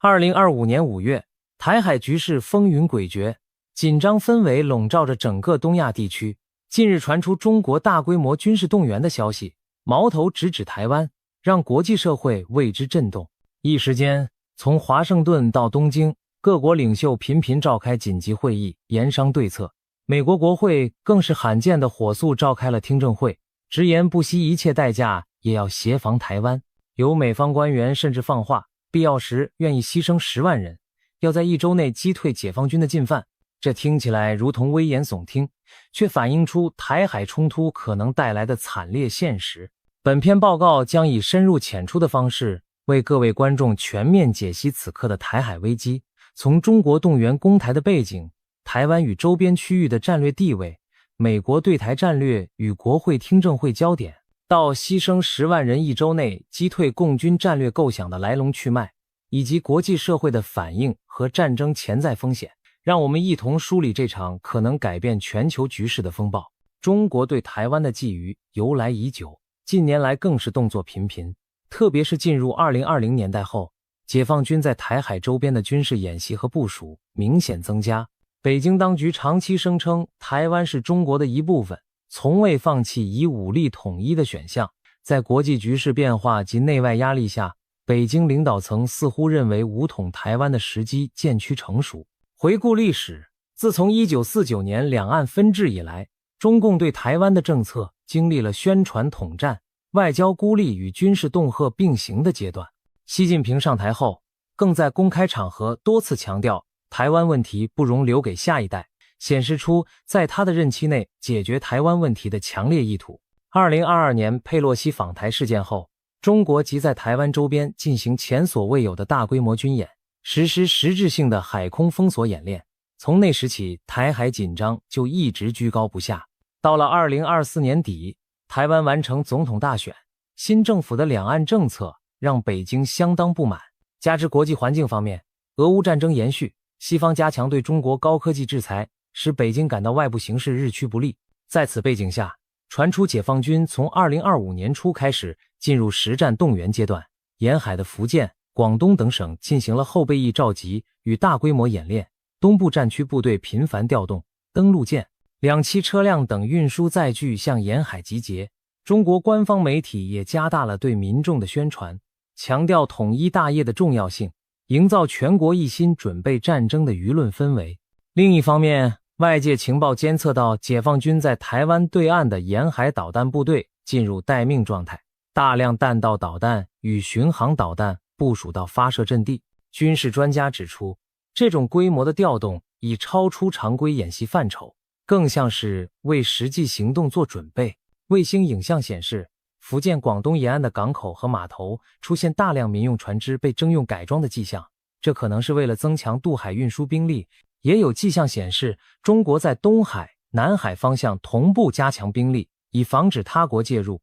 2025年5月，台海局势风云诡谲，紧张氛围笼罩着整个东亚地区。近日传出中国大规模军事动员的消息，矛头直指台湾，让国际社会为之震动。一时间，从华盛顿到东京，各国领袖频频召开紧急会议，研商对策。美国国会更是罕见的火速召开了听证会，直言不惜一切代价也要协防台湾。有美方官员甚至放话，必要时愿意牺牲10万人，要在1周内击退解放军的进犯。这听起来如同危言耸听，却反映出台海冲突可能带来的惨烈现实。本篇报告将以深入浅出的方式为各位观众全面解析此刻的台海危机，从中国动员攻台的背景、台湾与周边区域的战略地位、美国对台战略与国会听证会焦点，到牺牲10万人1周内击退共军战略构想的来龙去脉，以及国际社会的反应和战争潜在风险。让我们一同梳理这场可能改变全球局势的风暴。中国对台湾的觊觎由来已久，近年来更是动作频频，特别是进入2020年代后，解放军在台海周边的军事演习和部署明显增加。北京当局长期声称台湾是中国的一部分，从未放弃以武力统一的选项。在国际局势变化及内外压力下，北京领导层似乎认为武统台湾的时机渐趋成熟。回顾历史，自从1949年两岸分治以来，中共对台湾的政策经历了宣传统战、外交孤立与军事恫吓并行的阶段。习近平上台后，更在公开场合多次强调台湾问题不容留给下一代，显示出在他的任期内解决台湾问题的强烈意图。2022年佩洛西访台事件后，中国即在台湾周边进行前所未有的大规模军演，实施实质性的海空封锁演练。从那时起，台海紧张就一直居高不下。到了2024年底，台湾完成总统大选，新政府的两岸政策让北京相当不满。加之国际环境方面，俄乌战争延续，西方加强对中国高科技制裁，使北京感到外部形势日趋不利。在此背景下，传出解放军从2025年初开始进入实战动员阶段，沿海的福建、广东等省进行了后备役召集与大规模演练，东部战区部队频繁调动，登陆舰、2栖车辆等运输载具向沿海集结。中国官方媒体也加大了对民众的宣传，强调统一大业的重要性，营造全国一心准备战争的舆论氛围。另一方面，外界情报监测到解放军在台湾对岸的沿海导弹部队进入待命状态，大量弹道导弹与巡航导弹部署到发射阵地。军事专家指出，这种规模的调动已超出常规演习范畴，更像是为实际行动做准备。卫星影像显示，福建、广东沿岸的港口和码头出现大量民用船只被征用改装的迹象，这可能是为了增强渡海运输兵力。也有迹象显示，中国在东海、南海方向同步加强兵力，以防止他国介入。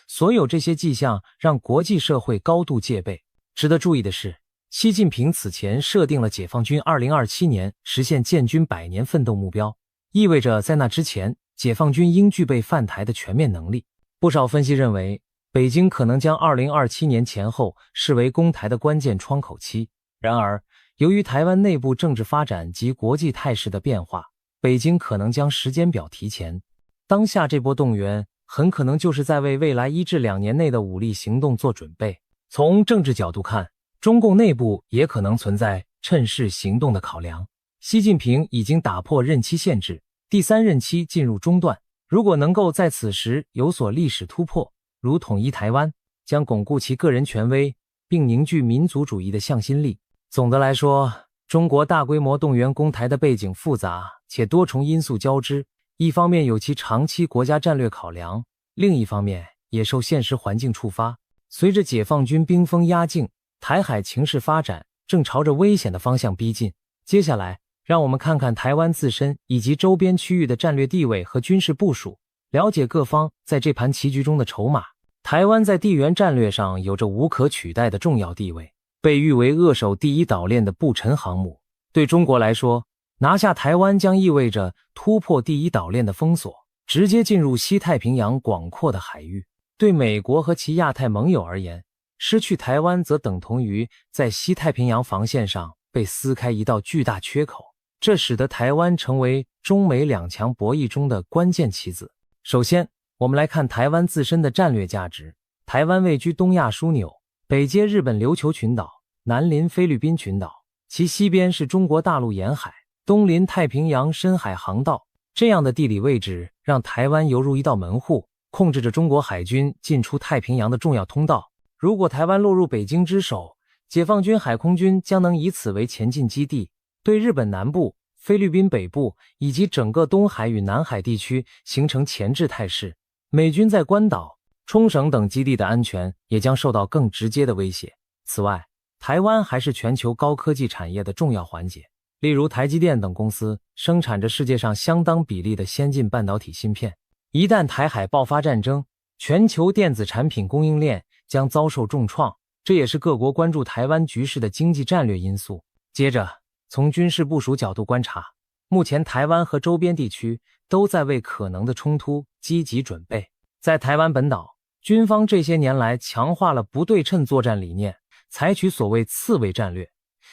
所有这些迹象让国际社会高度戒备。值得注意的是，习近平此前设定了解放军2027年实现建军100年奋斗目标，意味着在那之前，解放军应具备犯台的全面能力。不少分析认为，北京可能将2027年前后视为攻台的关键窗口期。然而，由于台湾内部政治发展及国际态势的变化，北京可能将时间表提前。当下这波动员很可能就是在为未来1至2年内的武力行动做准备。从政治角度看，中共内部也可能存在趁势行动的考量。习近平已经打破任期限制，第3任期进入中段，如果能够在此时有所历史突破，如统一台湾，将巩固其个人权威，并凝聚民族主义的向心力。总的来说，中国大规模动员攻台的背景复杂且多重因素交织，一方面有其长期国家战略考量，另一方面也受现实环境触发。随着解放军兵锋压境，台海情势发展正朝着危险的方向逼近。接下来，让我们看看台湾自身以及周边区域的战略地位和军事部署，了解各方在这盘棋局中的筹码。台湾在地缘战略上有着无可取代的重要地位，被誉为扼守第一岛链的不沉航母。对中国来说，拿下台湾将意味着突破第一岛链的封锁，直接进入西太平洋广阔的海域。对美国和其亚太盟友而言，失去台湾则等同于在西太平洋防线上被撕开一道巨大缺口，这使得台湾成为中美两强博弈中的关键棋子。首先，我们来看台湾自身的战略价值。台湾位居东亚枢纽，北接日本琉球群岛，南临菲律宾群岛，其西边是中国大陆沿海，东临太平洋深海航道。这样的地理位置让台湾犹如一道门户，控制着中国海军进出太平洋的重要通道。如果台湾落入北京之手，解放军海空军将能以此为前进基地，对日本南部、菲律宾北部以及整个东海与南海地区形成钳制态势。美军在关岛、冲绳等基地的安全也将受到更直接的威胁。此外，台湾还是全球高科技产业的重要环节，例如台积电等公司生产着世界上相当比例的先进半导体芯片。一旦台海爆发战争，全球电子产品供应链将遭受重创，这也是各国关注台湾局势的经济战略因素。接着，从军事部署角度观察，目前台湾和周边地区都在为可能的冲突积极准备。在台湾本岛，军方这些年来强化了不对称作战理念，采取所谓刺猬战略，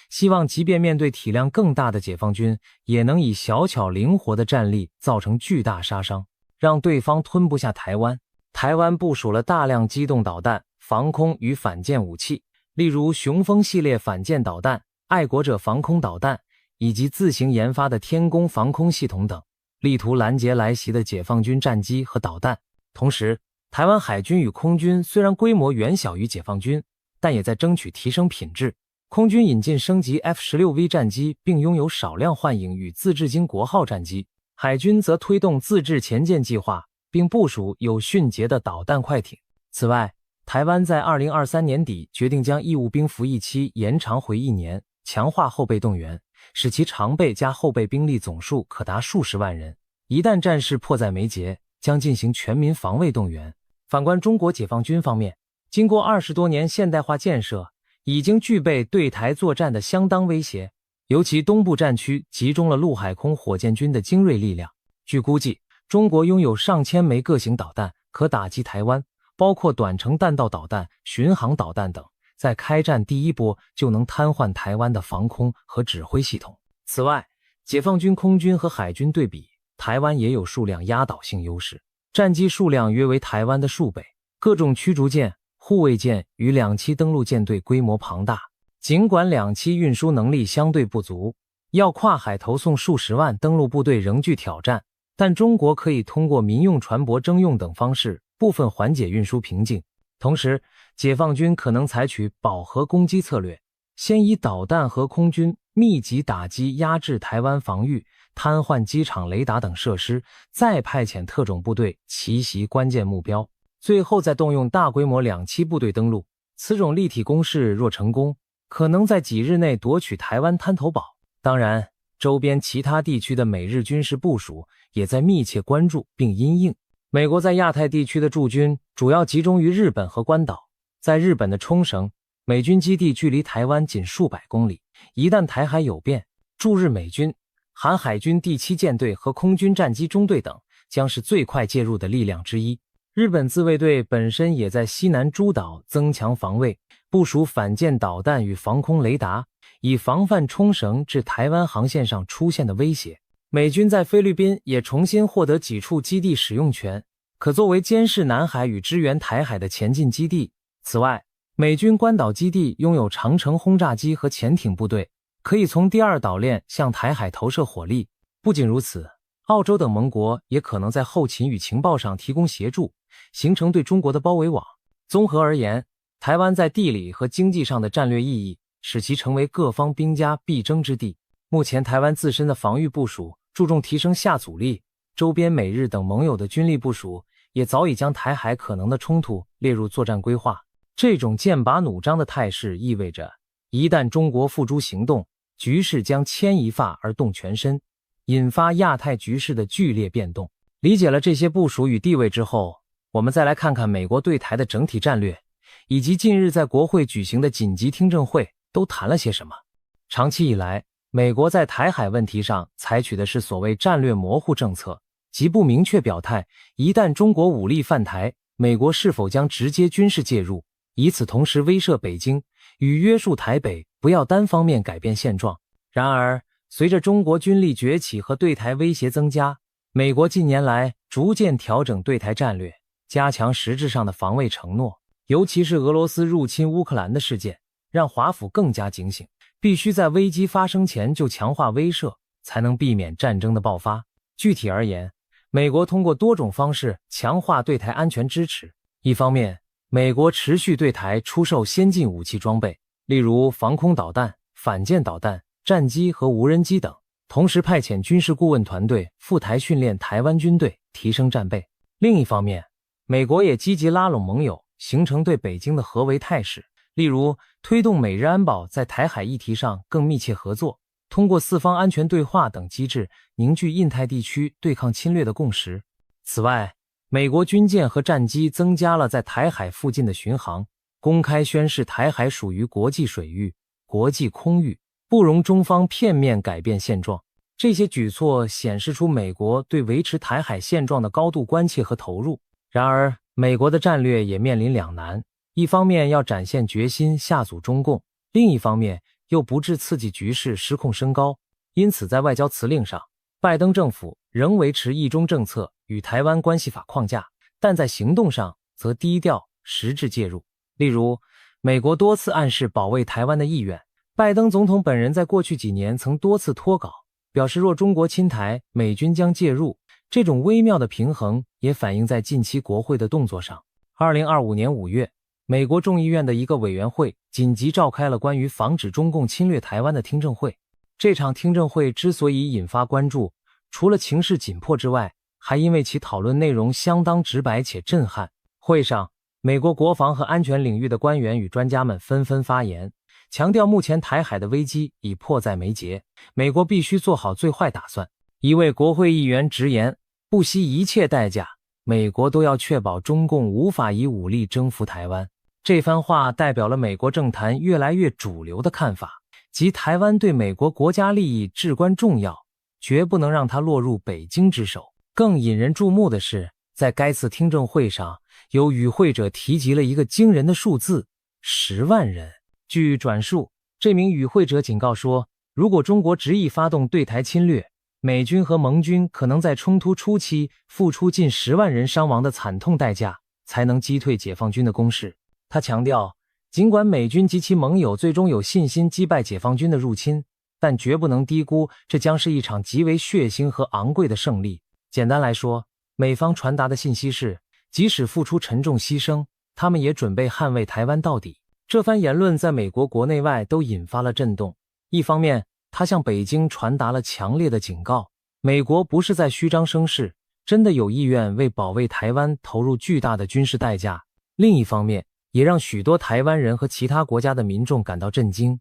希望即便面对体量更大的解放军，也能以小巧灵活的战力造成巨大杀伤，让对方吞不下台湾。台湾部署了大量机动导弹、防空与反舰武器，例如雄风系列反舰导弹、爱国者防空导弹以及自行研发的天宫防空系统等，力图拦截来袭的解放军战机和导弹。同时，台湾海军与空军虽然规模远小于解放军，但也在争取提升品质。空军引进升级 F-16V 战机，并拥有少量幻影与自制经国号战机，海军则推动自制前舰计划，并部署有迅捷的导弹快艇。此外，台湾在2023年底决定将义务兵服役期延长回1年，强化后备动员，使其常备加后备兵力总数可达数十万人。一旦战事迫在眉睫，将进行全民防卫动员。反观中国解放军方面，经过20多年现代化建设，已经具备对台作战的相当威胁，尤其东部战区集中了陆海空火箭军的精锐力量。据估计，中国拥有上千枚各型导弹可打击台湾，包括短程弹道导弹、巡航导弹等，在开战第一波就能瘫痪台湾的防空和指挥系统。此外，解放军空军和海军对比，台湾也有数量压倒性优势，战机数量约为台湾的数倍，各种驱逐舰、护卫舰与两栖登陆舰队规模庞大。尽管两栖运输能力相对不足，要跨海投送数十万登陆部队仍具挑战，但中国可以通过民用船舶征用等方式部分缓解运输瓶颈。同时，解放军可能采取饱和攻击策略，先以导弹和空军密集打击压制台湾防御，瘫痪机场雷达等设施，再派遣特种部队奇袭关键目标，最后再动用大规模两栖部队登陆。此种立体攻势若成功，可能在几日内夺取台湾滩头堡。当然，周边其他地区的美日军事部署也在密切关注并因应。美国在亚太地区的驻军主要集中于日本和关岛。在日本的冲绳，美军基地距离台湾仅数百公里，一旦台海有变，驻日美军、韩海军第7舰队和空军战机中队等将是最快介入的力量之一。日本自卫队本身也在西南诸岛增强防卫，部署反舰导弹与防空雷达，以防范冲绳至台湾航线上出现的威胁。美军在菲律宾也重新获得几处基地使用权，可作为监视南海与支援台海的前进基地。此外，美军关岛基地拥有长程轰炸机和潜艇部队，可以从第2岛链向台海投射火力。不仅如此，澳洲等盟国也可能在后勤与情报上提供协助，形成对中国的包围网。综合而言，台湾在地理和经济上的战略意义，使其成为各方兵家必争之地。目前台湾自身的防御部署注重提升下阻力，周边美日等盟友的军力部署也早已将台海可能的冲突列入作战规划。这种剑拔弩张的态势意味着，一旦中国付诸行动，局势将牵一发而动全身，引发亚太局势的剧烈变动。理解了这些部署与地位之后，我们再来看看美国对台的整体战略，以及近日在国会举行的紧急听证会都谈了些什么。长期以来，美国在台海问题上采取的是所谓战略模糊政策，即不明确表态，一旦中国武力犯台，美国是否将直接军事介入，以此同时威慑北京，与约束台北不要单方面改变现状。然而，随着中国军力崛起和对台威胁增加，美国近年来逐渐调整对台战略，加强实质上的防卫承诺。尤其是俄罗斯入侵乌克兰的事件，让华府更加警醒，必须在危机发生前就强化威慑，才能避免战争的爆发。具体而言，美国通过多种方式强化对台安全支持。一方面，美国持续对台出售先进武器装备，例如防空导弹、反舰导弹、战机和无人机等，同时派遣军事顾问团队赴台训练台湾军队，提升战备。另一方面，美国也积极拉拢盟友，形成对北京的合围态势，例如推动美日安保在台海议题上更密切合作，通过四方安全对话等机制凝聚印太地区对抗侵略的共识。此外，美国军舰和战机增加了在台海附近的巡航，公开宣示台海属于国际水域、国际空域，不容中方片面改变现状。这些举措显示出美国对维持台海现状的高度关切和投入。然而，美国的战略也面临两难，一方面要展现决心下阻中共，另一方面又不致刺激局势失控升高。因此，在外交辞令上，拜登政府仍维持一中政策与台湾关系法框架，但在行动上则低调实质介入。例如，美国多次暗示保卫台湾的意愿，拜登总统本人在过去几年曾多次脱稿，表示若中国侵台，美军将介入。这种微妙的平衡也反映在近期国会的动作上。2025年5月，美国众议院的一个委员会紧急召开了关于防止中共侵略台湾的听证会。这场听证会之所以引发关注，除了情势紧迫之外，还因为其讨论内容相当直白且震撼。会上，美国国防和安全领域的官员与专家们纷纷发言，强调目前台海的危机已迫在眉睫，美国必须做好最坏打算。一位国会议员直言，不惜一切代价，美国都要确保中共无法以武力征服台湾。这番话代表了美国政坛越来越主流的看法，即台湾对美国国家利益至关重要，绝不能让它落入北京之手。更引人注目的是，在该次听证会上，有与会者提及了一个惊人的数字：10万人。据转述，这名与会者警告说，如果中国执意发动对台侵略，美军和盟军可能在冲突初期付出近10万人伤亡的惨痛代价，才能击退解放军的攻势。他强调，尽管美军及其盟友最终有信心击败解放军的入侵，但绝不能低估这将是一场极为血腥和昂贵的胜利。简单来说，美方传达的信息是，即使付出沉重牺牲，他们也准备捍卫台湾到底。这番言论在美国国内外都引发了震动。一方面，他向北京传达了强烈的警告，美国不是在虚张声势，真的有意愿为保卫台湾投入巨大的军事代价。另一方面，也让许多台湾人和其他国家的民众感到震惊，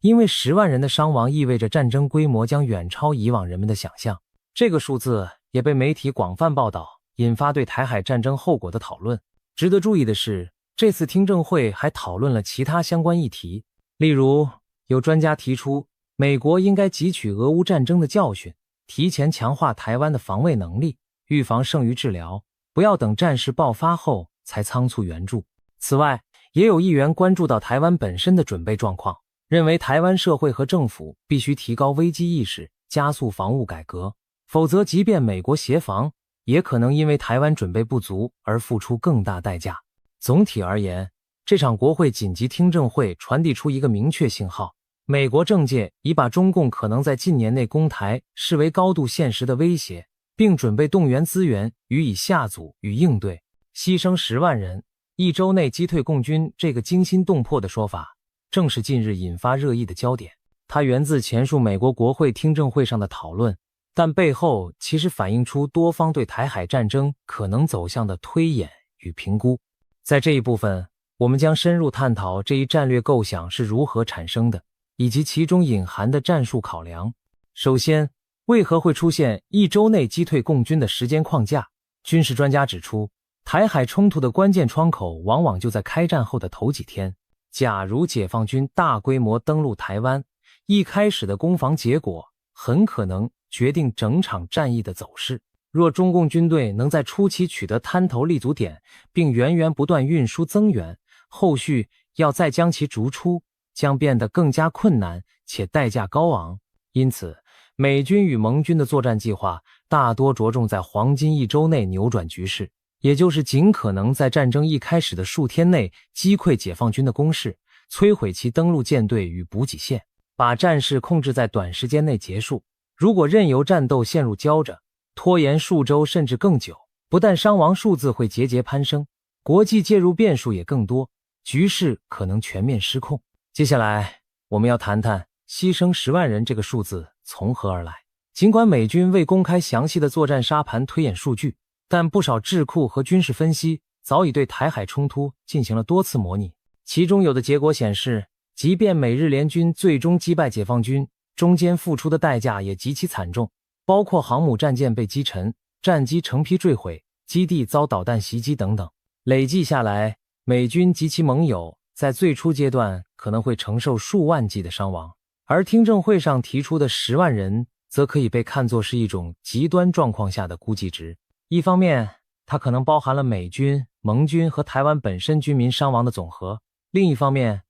因为10万人的伤亡意味着战争规模将远超以往人们的想象。这个数字也被媒体广泛报道，引发对台海战争后果的讨论。值得注意的是，这次听证会还讨论了其他相关议题，例如，有专家提出，美国应该汲取俄乌战争的教训，提前强化台湾的防卫能力，预防胜于治疗，不要等战事爆发后才仓促援助。此外，也有议员关注到台湾本身的准备状况，认为台湾社会和政府必须提高危机意识，加速防务改革，否则即便美国协防，也可能因为台湾准备不足而付出更大代价。总体而言，这场国会紧急听证会传递出一个明确信号，美国政界已把中共可能在近年内攻台视为高度现实的威胁，并准备动员资源予以下阻与应对。牺牲10万人，一周内击退共军这个惊心动魄的说法，正是近日引发热议的焦点。它源自前述美国国会听证会上的讨论，但背后其实反映出多方对台海战争可能走向的推演与评估。在这一部分，我们将深入探讨这一战略构想是如何产生的，以及其中隐含的战术考量。首先，为何会出现一周内击退共军的时间框架？军事专家指出，台海冲突的关键窗口往往就在开战后的头几天。假如解放军大规模登陆台湾，一开始的攻防结果很可能决定整场战役的走势。若中共军队能在初期取得滩头立足点，并源源不断运输增援，后续要再将其逐出，将变得更加困难且代价高昂。因此，美军与盟军的作战计划大多着重在黄金1周内扭转局势，也就是尽可能在战争一开始的数天内击溃解放军的攻势，摧毁其登陆舰队与补给线，把战事控制在短时间内结束。如果任由战斗陷入胶着，拖延数周甚至更久，不但伤亡数字会节节攀升，国际介入变数也更多，局势可能全面失控。接下来我们要谈谈牺牲10万人这个数字从何而来。尽管美军未公开详细的作战沙盘推演数据，但不少智库和军事分析早已对台海冲突进行了多次模拟。其中有的结果显示，即便美日联军最终击败解放军，中间付出的代价也极其惨重，包括航母战舰被击沉、战机成批坠毁、基地遭导弹袭击等等。累计下来，美军及其盟友在最初阶段可能会承受数万计的伤亡，而听证会上提出的10万人则可以被看作是一种极端状况下的估计值。一方面，它可能包含了美军、盟军和台湾本身军民伤亡的总和；另一方面，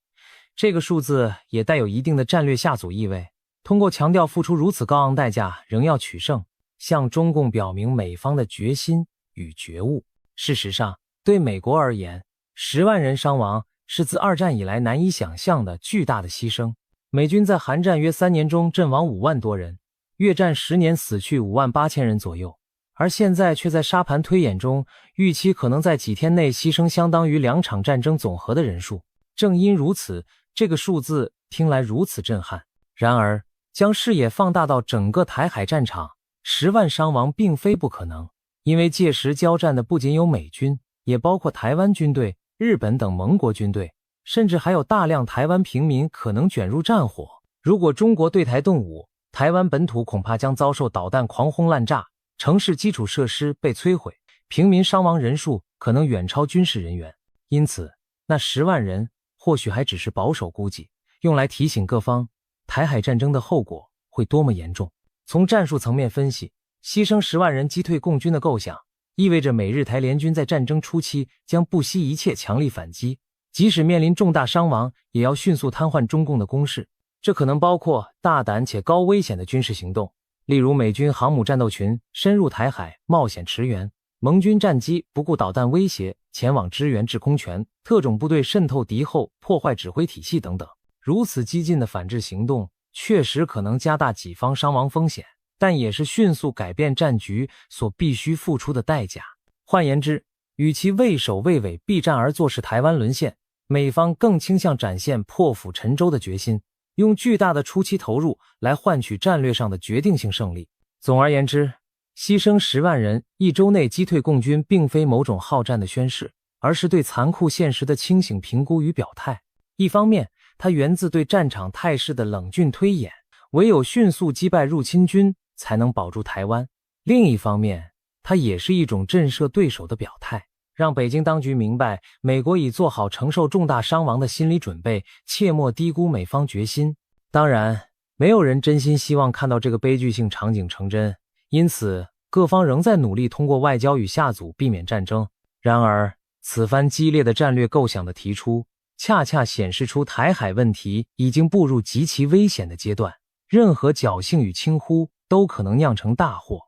这个数字也带有一定的战略下阻意味，通过强调付出如此高昂代价仍要取胜，向中共表明美方的决心与觉悟。事实上，对美国而言，10万人伤亡是自二战以来难以想象的巨大的牺牲。美军在韩战约3年中阵亡5万多人，越战10年死去5万8千人左右，而现在却在沙盘推演中预期可能在几天内牺牲相当于2场战争总和的人数。正因如此，这个数字听来如此震撼。然而，将视野放大到整个台海战场，10万伤亡并非不可能，因为届时交战的不仅有美军，也包括台湾军队、日本等盟国军队，甚至还有大量台湾平民可能卷入战火。如果中国对台动武，台湾本土恐怕将遭受导弹狂轰滥炸，城市基础设施被摧毁，平民伤亡人数可能远超军事人员。因此，那10万人或许还只是保守估计，用来提醒各方台海战争的后果会多么严重。从战术层面分析，牺牲10万人击退共军的构想，意味着美日台联军在战争初期将不惜一切强力反击，即使面临重大伤亡，也要迅速瘫痪中共的攻势。这可能包括大胆且高危险的军事行动，例如美军航母战斗群深入台海冒险驰援，盟军战机不顾导弹威胁前往支援制空权，特种部队渗透敌后破坏指挥体系等等。如此激进的反制行动确实可能加大己方伤亡风险，但也是迅速改变战局所必须付出的代价。换言之，与其畏首畏尾避战而坐视台湾沦陷，美方更倾向展现破釜沉舟的决心，用巨大的初期投入来换取战略上的决定性胜利。总而言之，牺牲10万人1周内击退共军并非某种好战的宣示，而是对残酷现实的清醒评估与表态。一方面，它源自对战场态势的冷峻推演，唯有迅速击败入侵军才能保住台湾；另一方面，它也是一种震慑对手的表态，让北京当局明白美国已做好承受重大伤亡的心理准备，切莫低估美方决心。当然，没有人真心希望看到这个悲剧性场景成真，因此各方仍在努力通过外交与下阻避免战争。然而，此番激烈的战略构想的提出，恰恰显示出台海问题已经步入极其危险的阶段，任何侥幸与轻忽都可能酿成大祸。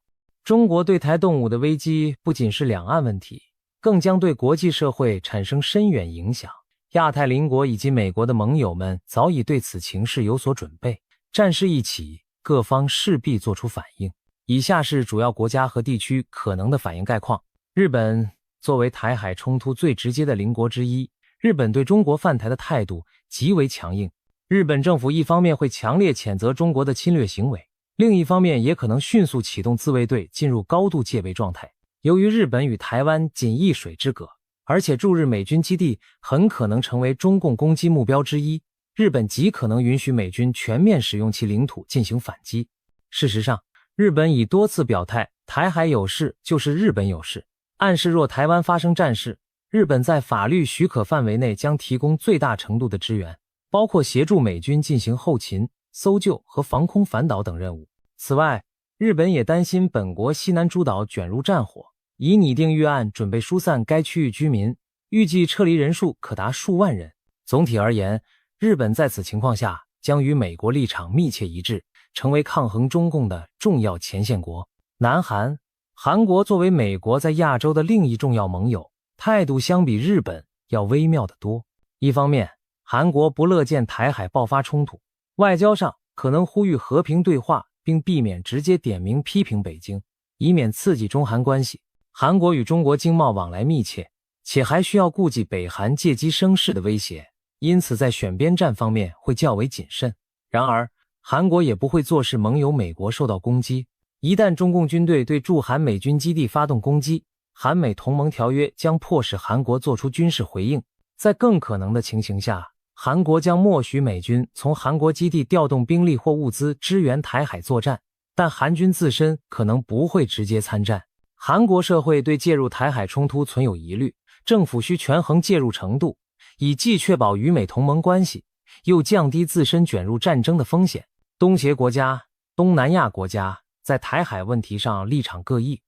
中国对台动武的危机不仅是两岸问题，更将对国际社会产生深远影响。亚太邻国以及美国的盟友们早已对此情势有所准备，战事一起，各方势必做出反应。以下是主要国家和地区可能的反应概况。日本作为台海冲突最直接的邻国之一，日本对中国犯台的态度极为强硬。日本政府一方面会强烈谴责中国的侵略行为，另一方面也可能迅速启动自卫队进入高度戒备状态。由于日本与台湾仅一水之隔，而且驻日美军基地很可能成为中共攻击目标之一，日本极可能允许美军全面使用其领土进行反击。事实上，日本已多次表态，台海有事就是日本有事，暗示若台湾发生战事，日本在法律许可范围内将提供最大程度的支援，包括协助美军进行后勤、搜救和防空反导等任务。此外，日本也担心本国西南诸岛卷入战火，已拟定预案准备疏散该区域居民，预计撤离人数可达数万人。总体而言，日本在此情况下将与美国立场密切一致，成为抗衡中共的重要前线国。南韩，韩国作为美国在亚洲的另一重要盟友，态度相比日本要微妙得多。一方面，韩国不乐见台海爆发冲突，外交上可能呼吁和平对话，并避免直接点名批评北京，以免刺激中韩关系。韩国与中国经贸往来密切，且还需要顾及北韩借机生事的威胁，因此在选边站方面会较为谨慎。然而，韩国也不会坐视盟友美国受到攻击。一旦中共军队对驻韩美军基地发动攻击，韩美同盟条约将迫使韩国做出军事回应。在更可能的情形下，韩国将默许美军从韩国基地调动兵力或物资支援台海作战，但韩军自身可能不会直接参战。韩国社会对介入台海冲突存有疑虑，政府需权衡介入程度，以既确保与美同盟关系，又降低自身卷入战争的风险。东协国家、东南亚国家在台海问题上立场各异，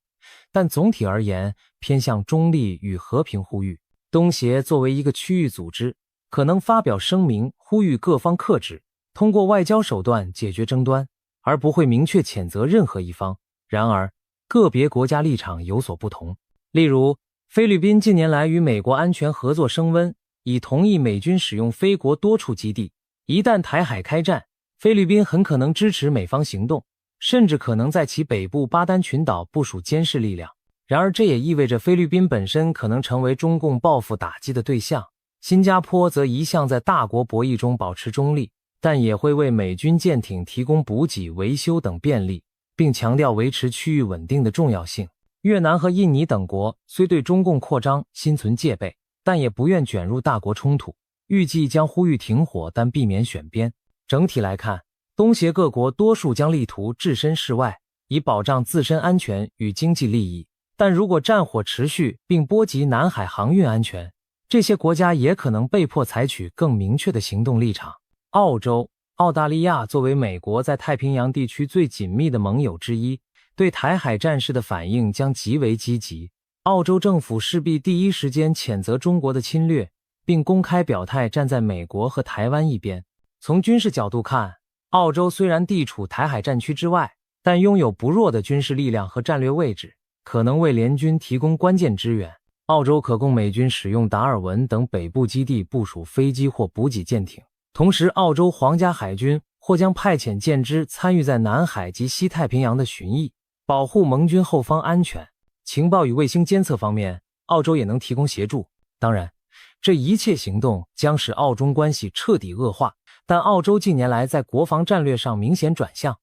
但总体而言偏向中立与和平呼吁。东协作为一个区域组织，可能发表声明呼吁各方克制，通过外交手段解决争端，而不会明确谴责任何一方。然而，个别国家立场有所不同。例如，菲律宾近年来与美国安全合作升温，已同意美军使用菲国多处基地。一旦台海开战，菲律宾很可能支持美方行动，甚至可能在其北部巴丹群岛部署监视力量。然而，这也意味着菲律宾本身可能成为中共报复打击的对象。新加坡则一向在大国博弈中保持中立，但也会为美军舰艇提供补给、维修等便利，并强调维持区域稳定的重要性。越南和印尼等国虽对中共扩张心存戒备，但也不愿卷入大国冲突，预计将呼吁停火，但避免选边。整体来看，东协各国多数将力图置身事外，以保障自身安全与经济利益。但如果战火持续并波及南海航运安全，这些国家也可能被迫采取更明确的行动立场。澳洲、澳大利亚作为美国在太平洋地区最紧密的盟友之一，对台海战事的反应将极为积极。澳洲政府势必第一时间谴责中国的侵略，并公开表态站在美国和台湾一边。从军事角度看，澳洲虽然地处台海战区之外，但拥有不弱的军事力量和战略位置，可能为联军提供关键支援。澳洲可供美军使用达尔文等北部基地部署飞机或补给舰艇，同时澳洲皇家海军或将派遣舰只参与在南海及西太平洋的巡弋，保护盟军后方安全。情报与卫星监测方面，澳洲也能提供协助。当然，这一切行动将使澳中关系彻底恶化，但澳洲近年来在国防战略上明显转向，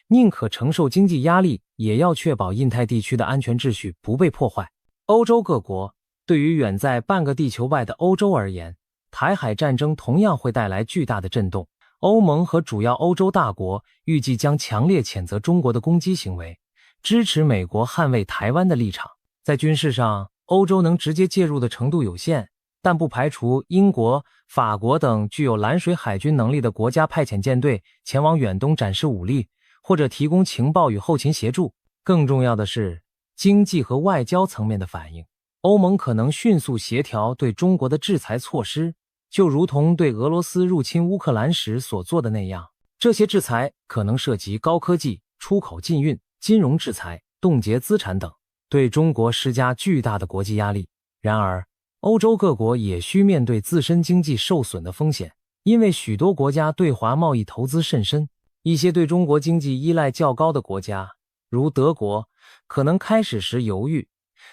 宁可承受经济压力，也要确保印太地区的安全秩序不被破坏。欧洲各国对于远在半个地球外的欧洲而言，台海战争同样会带来巨大的震动。欧盟和主要欧洲大国预计将强烈谴责中国的攻击行为，支持美国捍卫台湾的立场。在军事上，欧洲能直接介入的程度有限，但不排除英国、法国等具有蓝水海军能力的国家派遣舰队前往远东展示武力，或者提供情报与后勤协助。更重要的是经济和外交层面的反应。欧盟可能迅速协调对中国的制裁措施，就如同对俄罗斯入侵乌克兰时所做的那样。这些制裁可能涉及高科技、出口禁运、金融制裁、冻结资产等，对中国施加巨大的国际压力。然而，欧洲各国也需面对自身经济受损的风险，因为许多国家对华贸易投资甚深。一些对中国经济依赖较高的国家，如德国，可能开始时犹豫，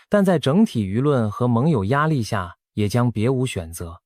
但在整体舆论和盟友压力下，也将别无选择，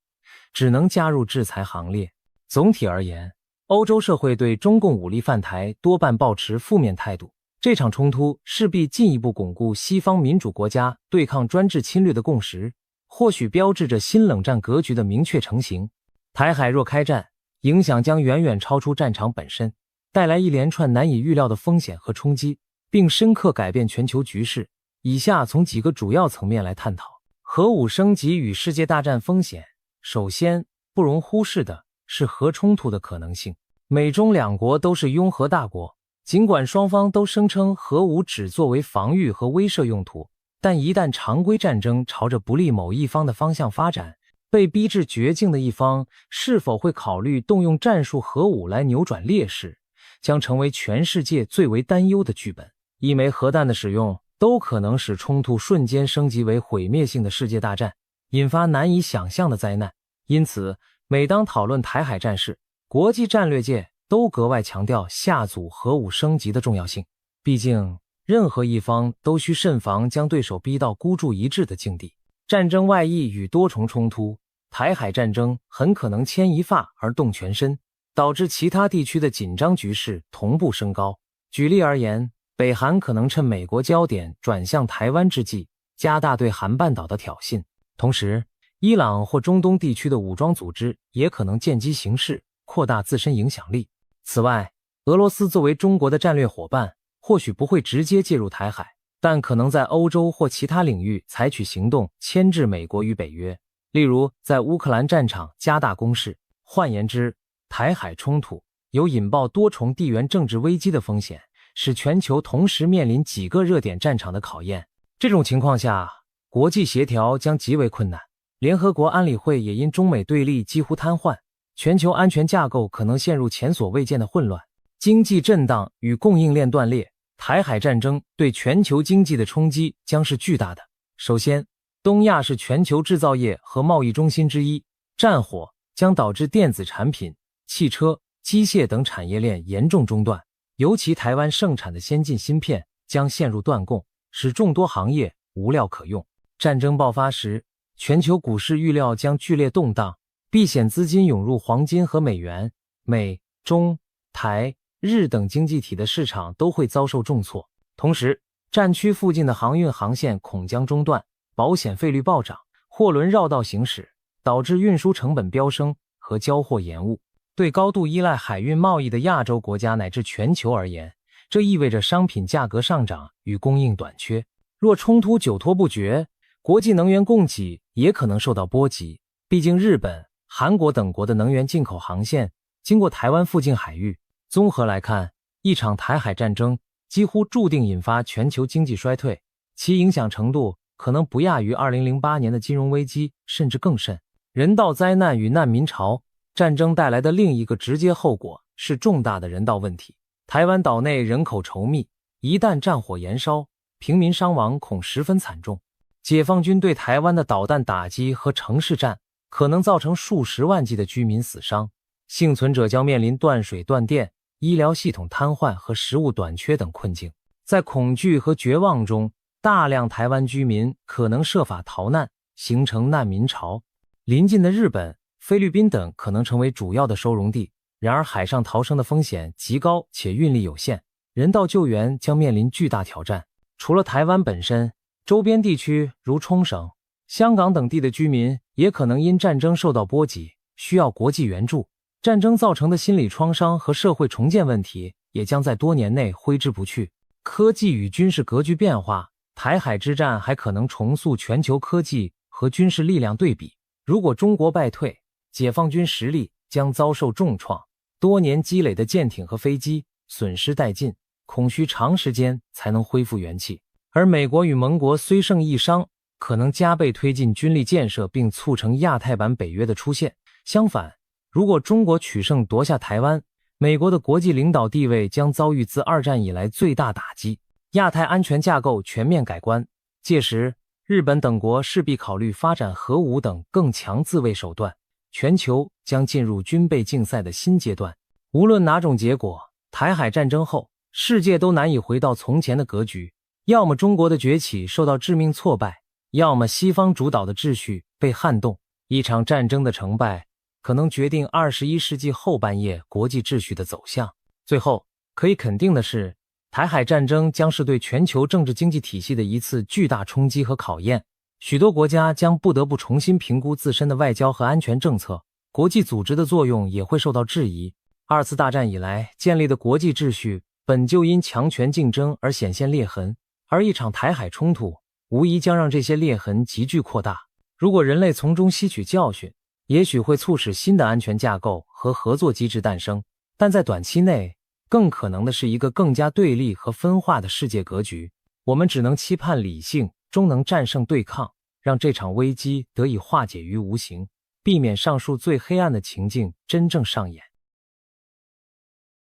只能加入制裁行列。总体而言，欧洲社会对中共武力犯台多半抱持负面态度。这场冲突势必进一步巩固西方民主国家对抗专制侵略的共识，或许标志着新冷战格局的明确成型。台海若开战，影响将远远超出战场本身，带来一连串难以预料的风险和冲击，并深刻改变全球局势。以下从几个主要层面来探讨核武升级与世界大战风险。首先，不容忽视的是核冲突的可能性。美中两国都是拥核大国，尽管双方都声称核武只作为防御和威慑用途，但一旦常规战争朝着不利某一方的方向发展，被逼至绝境的一方是否会考虑动用战术核武来扭转劣势，将成为全世界最为担忧的剧本。一枚核弹的使用都可能使冲突瞬间升级为毁灭性的世界大战，引发难以想象的灾难。因此，每当讨论台海战事，国际战略界都格外强调下阻核武升级的重要性。毕竟，任何一方都需慎防将对手逼到孤注一掷的境地。战争外溢与多重冲突，台海战争很可能牵一发而动全身，导致其他地区的紧张局势同步升高。举例而言，北韩可能趁美国焦点转向台湾之际，加大对韩半岛的挑衅。同时，伊朗或中东地区的武装组织也可能见机行事，扩大自身影响力。此外，俄罗斯作为中国的战略伙伴，或许不会直接介入台海，但可能在欧洲或其他领域采取行动牵制美国与北约，例如在乌克兰战场加大攻势。换言之，台海冲突有引爆多重地缘政治危机的风险，使全球同时面临几个热点战场的考验。这种情况下，国际协调将极为困难。联合国安理会也因中美对立几乎瘫痪，全球安全架构可能陷入前所未见的混乱，经济震荡与供应链断裂。台海战争对全球经济的冲击将是巨大的。首先，东亚是全球制造业和贸易中心之一，战火将导致电子产品、汽车、机械等产业链严重中断，尤其台湾盛产的先进芯片将陷入断供，使众多行业无料可用。战争爆发时，全球股市预料将剧烈动荡，避险资金涌入黄金和美元，美、中、台、日等经济体的市场都会遭受重挫。同时，战区附近的航运航线恐将中断，保险费率暴涨，货轮绕道行驶，导致运输成本飙升和交货延误。对高度依赖海运贸易的亚洲国家乃至全球而言，这意味着商品价格上涨与供应短缺。若冲突久拖不决，国际能源供给也可能受到波及。毕竟日本、韩国等国的能源进口航线经过台湾附近海域。综合来看，一场台海战争几乎注定引发全球经济衰退，其影响程度可能不亚于2008年的金融危机，甚至更甚。人道灾难与难民潮，战争带来的另一个直接后果是重大的人道问题。台湾岛内人口稠密，一旦战火延烧，平民伤亡恐十分惨重。解放军对台湾的导弹打击和城市战可能造成数十万计的居民死伤，幸存者将面临断水断电、医疗系统瘫痪和食物短缺等困境。在恐惧和绝望中，大量台湾居民可能设法逃难，形成难民潮。邻近的日本、菲律宾等可能成为主要的收容地，然而海上逃生的风险极高且运力有限，人道救援将面临巨大挑战。除了台湾本身，周边地区如冲绳、香港等地的居民也可能因战争受到波及，需要国际援助。战争造成的心理创伤和社会重建问题也将在多年内挥之不去。科技与军事格局变化，台海之战还可能重塑全球科技和军事力量对比。如果中国败退，解放军实力将遭受重创，多年积累的舰艇和飞机损失殆尽，恐需长时间才能恢复元气。而美国与盟国虽胜亦伤，可能加倍推进军力建设并促成亚太版北约的出现。相反，如果中国取胜夺下台湾，美国的国际领导地位将遭遇自二战以来最大打击，亚太安全架构全面改观。届时，日本等国势必考虑发展核武等更强自卫手段，全球将进入军备竞赛的新阶段。无论哪种结果，台海战争后，世界都难以回到从前的格局，要么中国的崛起受到致命挫败，要么西方主导的秩序被撼动。一场战争的成败可能决定21世纪后半叶国际秩序的走向。最后，可以肯定的是，台海战争将是对全球政治经济体系的一次巨大冲击和考验。许多国家将不得不重新评估自身的外交和安全政策，国际组织的作用也会受到质疑。二次大战以来建立的国际秩序本就因强权竞争而显现裂痕，而一场台海冲突无疑将让这些裂痕急剧扩大。如果人类从中吸取教训，也许会促使新的安全架构和合作机制诞生，但在短期内，更可能的是一个更加对立和分化的世界格局。我们只能期盼理性、终能战胜对抗，让这场危机得以化解于无形，避免上述最黑暗的情境真正上演。